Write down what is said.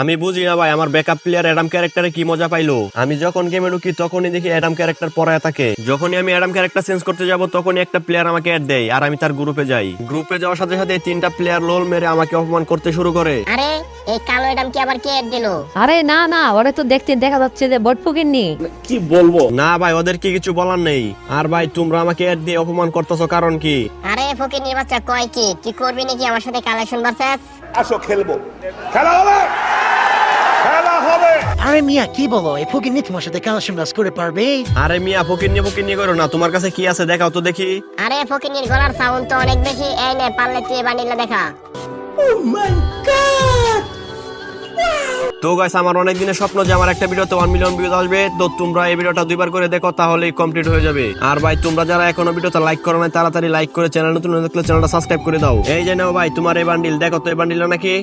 আমি বুঝি না ভাই আমার ব্যাকআপ প্লেয়ার অ্যাডাম ক্যারেক্টারে কি মজা পাইলো। আমি যখন গেমে ঢুকি তখনই দেখি অ্যাডাম ক্যারেক্টার পড়ায় থাকে। যখনই আমি অ্যাডাম ক্যারেক্টার চেঞ্জ করতে যাব তখনই একটা প্লেয়ার আমাকে অ্যাড দেয় আর আমি তার গ্রুপে যাই। গ্রুপে যাওয়ার সাথে সাথে 3টা প্লেয়ার লোল মেরে আমাকে অপমান করতে শুরু করে। আরে এই কালো এডাম কি আবার কে দিল? আরে না না, ওরে তো দেখতে দেখা যাচ্ছে যে বট ফকিন্নি। না ভাই ওদের কি কিছু বলার নেই। আর ভাই তোমরা আমাকে অ্যাড দিয়ে অপমান করতেছো কারণ কি? আরে ফকির বাচ্চা কয় কি তুই করবি নাকি আমার সাথে কালেকশন ভার্সেস? আসো খেলবো, খেলা হবে, খেলা হবে। আরে মিয়া কি বলো, এই ফকিন্নি তোমার সাথে কালেকশন বাস করে পারবে? আরে মিয়া ফকিন্নি করো না, তোমার কাছে কি আছে দেখাও তো দেখি। আরে ফকির গলার সাউন্ড তো অনেক বেশি। এই নে পারলে তুই বান্ডিলটা দেখা। তো গাইস আমার অনেক দিনের স্বপ্ন যে আমার একটা ভিডিওতে 1 মিলিয়ন ভিউজ আসবে। তো তোমরা এই ভিডিওটা 2বার করে দেখো তাহলেই কমপ্লিট হয়ে যাবে। আর ভাই তোমরা যারা এখনো ভিডিওটা লাইক করো না তাড়াতাড়ি লাইক করে চ্যানেল নতুন হলে চ্যানেলটা সাবস্ক্রাইব করে দাও। এই যে নাও ভাই তোমার এই বান্ডিল, দেখো তো এই বান্ডিলটা নাকি।